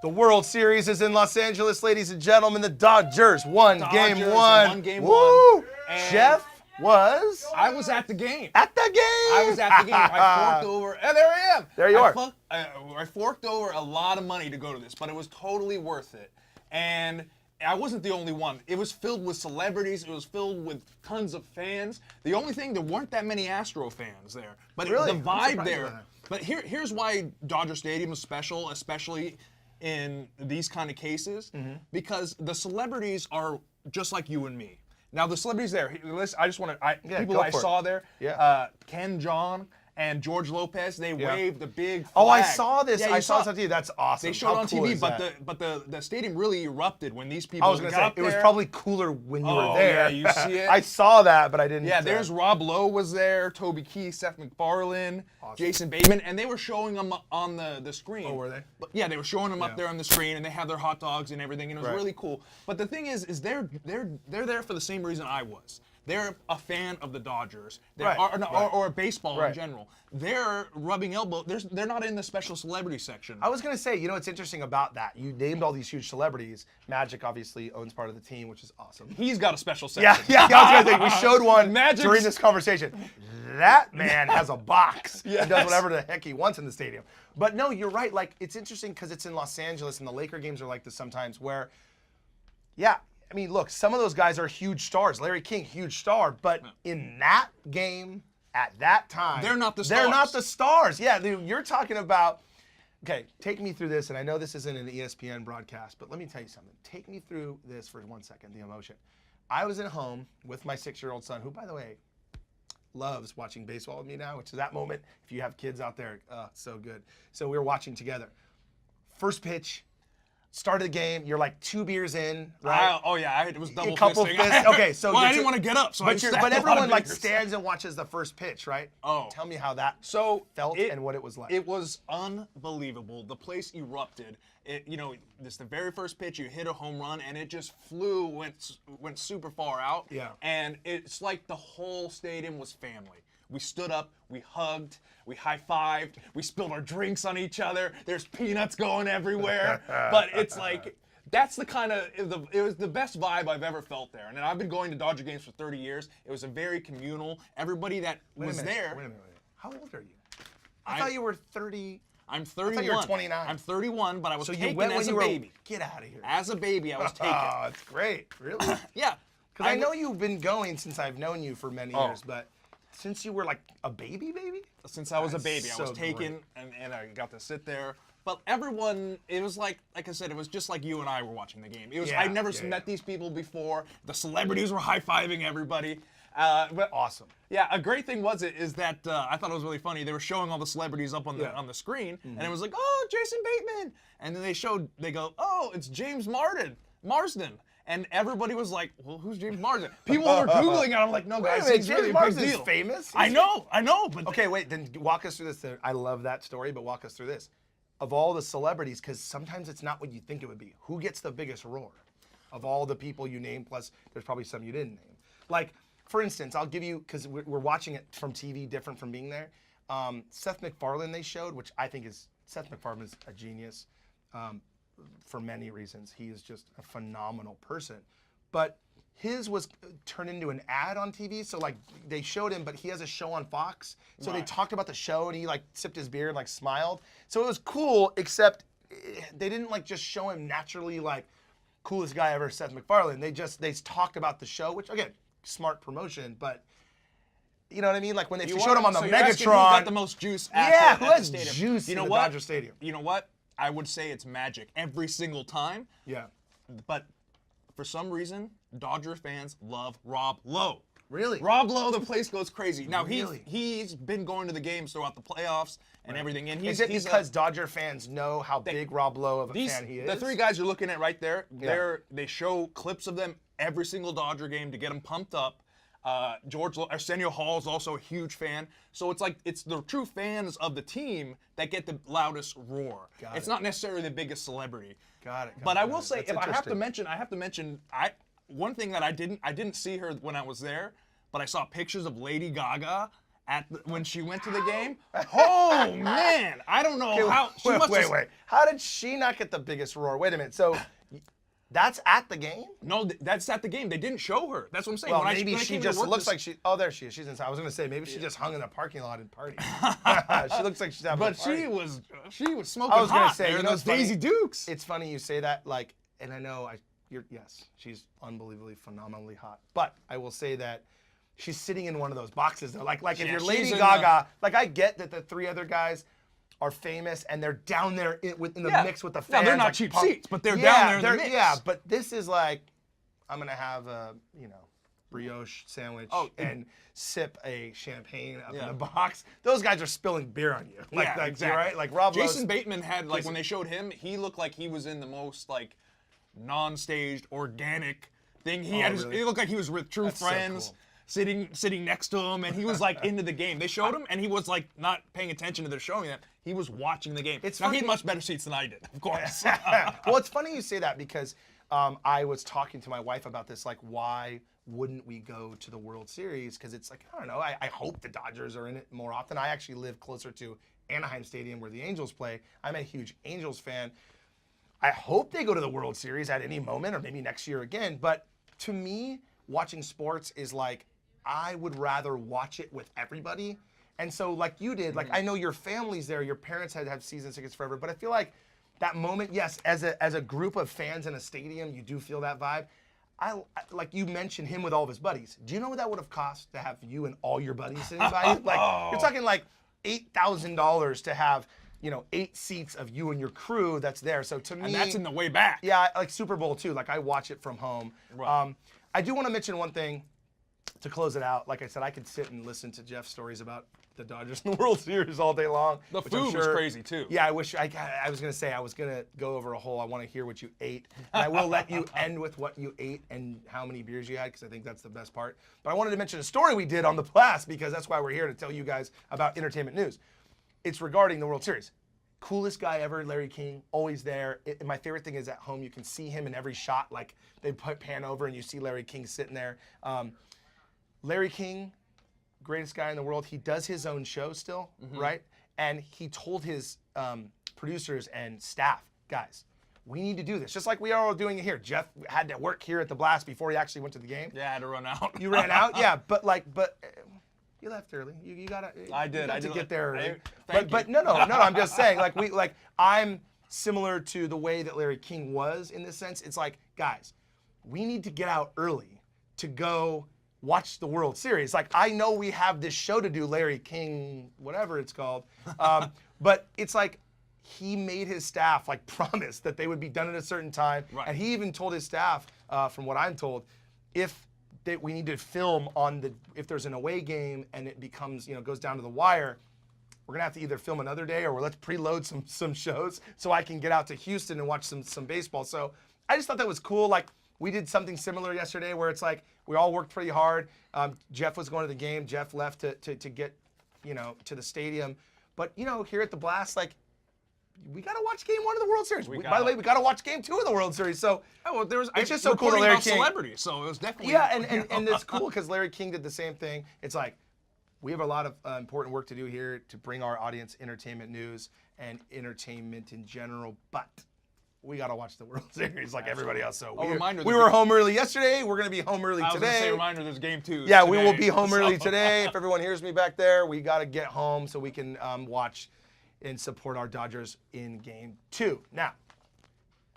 The World Series is in Los Angeles, ladies and gentlemen. The Dodgers won game Dodgers one. won game Woo! one. And Jeff was I was at the game. at the game. I was at the game. I forked over, and there I am. There you are. I forked over a lot of money to go to this, but it was totally worth it. And I wasn't the only one. It was filled with celebrities. It was filled with tons of fans. The only thing, there weren't that many Astro fans there. But Really? the I'm vibe surprised there. by that. But here's why Dodger Stadium is special, especially in these kind of cases, because the celebrities are just like you and me. Now the celebrities there, I just want to, people go I for it. saw there, Yeah. Ken Jeong and George Lopez, they waved the big flag. Oh, I saw this. Yeah, you I saw this on TV. That's awesome. They showed How it on cool TV, is but that? the stadium really erupted when these people I was gonna say got it was there. probably cooler when you Oh, were there. yeah, you see it? I saw that, but I didn't. Yeah, there's Rob Lowe was there, Toby Keith, Seth MacFarlane, Jason Bateman, and they were showing them on the screen. Oh, were they? But yeah, they were showing them up Yeah. there on the screen, and they had their hot dogs and everything, and it was Right. really cool. But the thing is they're there for the same reason I was. They're a fan of the Dodgers, Right, or baseball in Right. general. They're rubbing elbow. They're not in the special celebrity section. I was gonna say, you know what's interesting about that? You named all these huge celebrities. Magic obviously owns part of the team, which is awesome. He's got a special section. Yeah, I was gonna say we showed one Magic's- during this conversation. That man has a box. Yes. He does whatever the heck he wants in the stadium. But no, you're right. Like it's interesting because it's in Los Angeles, and the Laker games are like this sometimes. Where, yeah, I mean, look, some of those guys are huge stars. Larry King, huge star, but in that game at that time, They're not the They're not stars. the stars. Yeah, dude, you're talking about. Okay, take me through this, and I know this isn't an ESPN broadcast, but let me tell you something. Take me through this for 1 second, the emotion. I was at home with my 6-year-old son, who, by the way, loves watching baseball with me now, which is that moment. If you have kids out there, so good. So we were watching together. First pitch, start of the game. You're like 2 beers in, right? It was double A couple fisting. fists. Okay, so well, I you're didn't want to get up, so I But, stacked a lot of everyone like beers. stands and watches the first pitch, right? Oh. Tell me how that So felt and what it was like. It was unbelievable. The place erupted. This the very first pitch, you hit a home run, and it just went super far out. Yeah. And it's like the whole stadium was family. We stood up, we hugged, we high-fived, we spilled our drinks on each other. There's peanuts going everywhere. But it's like, that's the kind of, it was the best vibe I've ever felt there. And I've been going to Dodger games for 30 years. It was a very communal. Everybody that was there. Wait a minute. How old are you? I thought you were 30. I'm 31. I thought you were 29. I'm 31, but I was So taken you went as when a you were. baby. Get out of here. As a baby, I was taken. Oh, it's great. Really? Yeah. Because I know you've been going since I've known you for many Oh. years, but since you were like a baby? Since I was a That's baby, I was so taken, and I got to sit there. But everyone, it was like I said, it was just like you and I were watching the game. It was Yeah, I'd never yeah, met yeah. these people before. The celebrities were high-fiving everybody. But Awesome. yeah, a great thing is that I thought it was really funny. They were showing all the celebrities up on the Yeah. on the screen, Mm-hmm. and it was like, oh, Jason Bateman, and then they go, oh, it's James Marsden. And everybody was like, well, who's James Marsden? People were Googling it. I'm like, no, Wait a guys, minute, he's James really a big Marsden's deal. famous? I know, but Okay, wait, then walk us through this. I love that story, but walk us through this. Of all the celebrities, because sometimes it's not what you think it would be. Who gets the biggest roar? Of all the people you named, plus there's probably some you didn't name. Like, for instance, I'll give you, because we're watching it from TV, different from being there. Seth MacFarlane they showed, which I think Seth MacFarlane is a genius for many reasons. He is just a phenomenal person. But his was turned into an ad on TV, so like they showed him, but he has a show on Fox. So they Right. talked about the show, and he like sipped his beer and like smiled. So it was cool, except they didn't like just show him naturally like coolest guy ever, Seth MacFarlane. They talked about the show, which again, smart promotion, but you know what I mean? Like when they showed him on the so you're asking who Megatron. got the most juice at Yeah, the, who at has the stadium. juice you in know the what? Dodger Stadium? You know what? I would say it's Magic every single time, Yeah. but for some reason, Dodger fans love Rob Lowe. Really? Rob Lowe, the place goes crazy. Now Really? he's been going to the games throughout the playoffs and everything. And Is it he's because Dodger fans know how big Rob Lowe of a fan he is? the 3 guys you're looking at right there, they show clips of them every single Dodger game to get them pumped up. Arsenio Hall is also a huge fan. So it's like it's the true fans of the team that get the loudest roar. It's not necessarily the biggest celebrity. Got it. But I will say, That's if I have to interesting. mention, one thing that I didn't see her when I was there, but I saw pictures of Lady Gaga when she went to the game. Oh man, I don't know how she must have- wait. How did she not get the biggest roar? Wait a minute. So that's at the game? No, that's at the game. They didn't show her. That's what I'm saying. Well, when maybe when I she came to just work looks this- like she. Oh, there she is. She's inside. I was gonna say maybe she just hung in the parking lot and partied. She looks like she's having a But party. she was smoking I was gonna hot say, there you in know, those it's funny. Daisy Dukes. It's funny you say that, like, and I know yes, she's unbelievably, phenomenally hot. But I will say that she's sitting in one of those boxes though. Like if Yeah, you're she's Lady in Gaga, like I get that the 3 other guys are famous and they're down there in the Yeah. mix with the No, fans. they're not like cheap punk- seats, but they're Yeah, down there in the they're- mix. Yeah, but this is like, I'm gonna have a brioche sandwich and sip a champagne up in Yeah. the box. Those guys are spilling beer on you. Like, Yeah, exactly. Right? Like Rob Jason Lowe's- Bateman had like when they showed him, he looked like he was in the most like non-staged, organic thing. He had really? it looked like he was with true That's so friends. cool. Sitting next to him, and he was like into the game. They showed him, and he was like not paying attention to their showing that. He was watching the game. It's Now he funny- had much better seats than I did, of course. Well, it's funny you say that because I was talking to my wife about this. Like, why wouldn't we go to the World Series? Because it's like, I don't know. I hope the Dodgers are in it more often. I actually live closer to Anaheim Stadium where the Angels play. I'm a huge Angels fan. I hope they go to the World Series at any moment or maybe next year again. But to me, watching sports is like, I would rather watch it with everybody. And so like you did, like I know your family's there, your parents have season tickets forever, but I feel like that moment, yes, as a group of fans in a stadium, you do feel that vibe. Like you mentioned him with all of his buddies. Do you know what that would have cost to have you and all your buddies sitting by you? Like you're talking like $8,000 to have, 8 seats of you and your crew that's there. So to me, And that's in the way back. yeah, like Super Bowl too. Like I watch it from home. Right. I do want to mention one thing to close it out. Like I said, I could sit and listen to Jeff's stories about the Dodgers and the World Series all day long. The which I'm food was sure- crazy too. Yeah, I wish I was gonna say I was gonna go over a whole. I want to hear what you ate, and I will let you end with what you ate and how many beers you had because I think that's the best part. But I wanted to mention a story we did on the Blast because that's why we're here to tell you guys about entertainment news. It's regarding the World Series. Coolest guy ever, Larry King, always there. And my favorite thing is at home, you can see him in every shot. Like they pan over and you see Larry King sitting there. Larry King, greatest guy in the world. He does his own show still, right? And he told his producers and staff, guys, we need to do this. Just like we are all doing it here. Jeff had to work here at the Blast before he actually went to the game. Yeah, I had to run out. You ran out? Yeah, but you left early. You gotta. I did. You got I to did. get there early. Thank But you. no. I'm just saying. I'm similar to the way that Larry King was in this sense. It's like, guys, we need to get out early to go watch the World Series. Like I know we have this show to do, Larry King, whatever it's called, but it's like he made his staff like promise that they would be done at a certain time, Right. and he even told his staff, from what I'm told, that we need to film if there's an away game and it becomes, goes down to the wire, we're gonna have to either film another day or let's preload some shows so I can get out to Houston and watch some baseball. So I just thought that was cool. Like we did something similar yesterday where it's like we all worked pretty hard. Jeff was going to the game. Jeff left to get, to the stadium. But here at the Blast, like we gotta watch Game 1 of the World Series. By the way, we gotta watch Game 2 of the World Series. So Oh, well, there was. It's just so cool that reporting Larry about King- celebrities, so it was definitely. yeah, and it's cool because Larry King did the same thing. It's like we have a lot of important work to do here to bring our audience entertainment news and entertainment in general, but we got to watch the World Series like everybody else. So reminder, we the were game- home early yesterday. We're going to be home early I was gonna say, today. reminder, there's game 2. Yeah, we will today, be home early so- today. If everyone hears me back there, we got to get home so we can watch and support our Dodgers in Game 2. Now,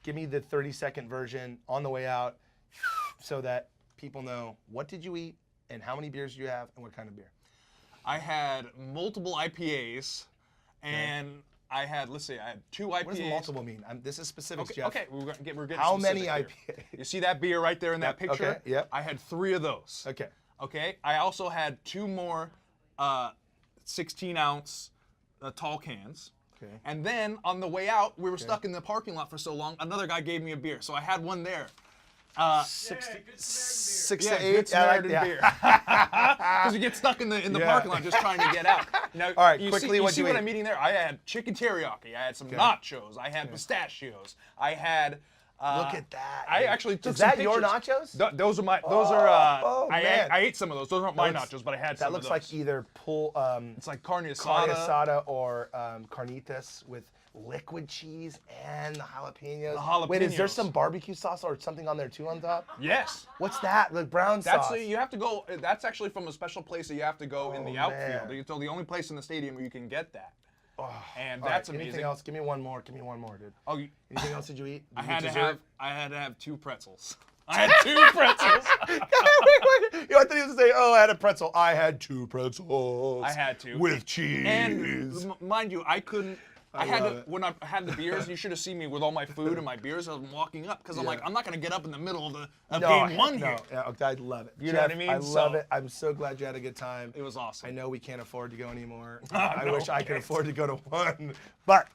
give me the 30-second version on the way out so that people know what did you eat and how many beers do you have and what kind of beer. I had multiple IPAs, and I had, let's see, I had 2 IPAs. What does multiple mean? This is specifics, Okay, Jeff. okay, we're getting How many specific here. IPAs? You see that beer right there in that Yep, picture? okay, yep. I had 3 of those. Okay. Okay. I also had 2 more 16-ounce tall cans. Okay. And then on the way out, we were stuck in the parking lot for so long. Another guy gave me a beer, so I had one there. 6 Yeah, to 8. good Samaritan beer. Because you get stuck in the Yeah. parking lot just trying to get out. Now, All right, you quickly, see, what'd see you what eat? I'm eating there? I had chicken teriyaki. I had some nachos. I had pistachios. I had Look at that. I actually took Is some that your pictures. nachos? Those are my. Those are. oh, man. I ate some of those. Those aren't my That looks- nachos, but I had That some looks of like those. either It's like carne asada. carne asada or carnitas with liquid cheese and the jalapenos. The Wait, is there jalapenos. some barbecue sauce or something on there too on top? Yes. What's that? Like brown That's sauce. you have to go. That's actually from a special place that you have to go in the Oh, outfield. man. It's the only place in the stadium where you can get that. And All that's right, amazing. Anything else? Give me one more. Give me one more, dude. Oh, Anything else did you eat? I Did you had eat to dessert? have 2 pretzels. I had 2 pretzels. Yo, I thought he was gonna say, "Oh, I had a pretzel. I had 2 pretzels. I had to. with cheese." And mind you, I couldn't. I had love to it. when I had the beers. You should have seen me with all my food and my beers. I was walking up because I'm Yeah. like, I'm not gonna get up in the middle of No, game 1 here. yeah, I love it. You know what I Jeff, mean? I love So- it. I'm so glad you had a good time. It was awesome. I know we can't afford to go anymore. Oh, I no, wish I we could can't. afford to go to one. But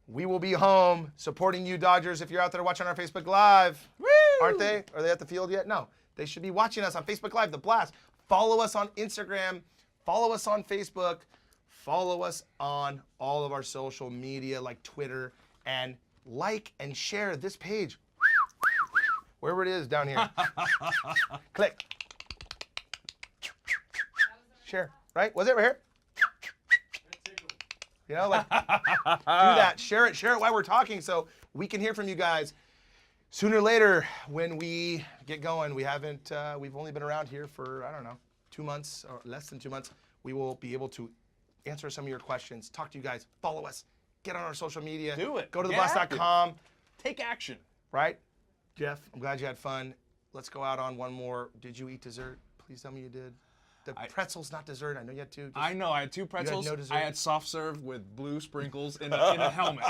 we will be home supporting you, Dodgers, if you're out there watching our Facebook Live. Woo! Aren't they? Are they at the field yet? No. They should be watching us on Facebook Live, The Blast. Follow us on Instagram. Follow us on Facebook. Follow us on all of our social media like Twitter. And like and share this page. Wherever it is down here. Click. Share, right? Was it right here? You know, like, do that. Share it while we're talking so we can hear from you guys. Sooner or later, when we get going, we've only been around here for, I don't know, 2 months or less than 2 months. We will be able to answer some of your questions, talk to you guys, follow us, get on our social media. Do it. Go to Get theblast.com, Take action. right? Jeff, I'm glad you had fun. Let's go out on one more. Did you eat dessert? Please tell me you did. The pretzel's not dessert. I know you had 2. I know. I had 2 pretzels. no dessert? I had soft serve with blue sprinkles in a helmet.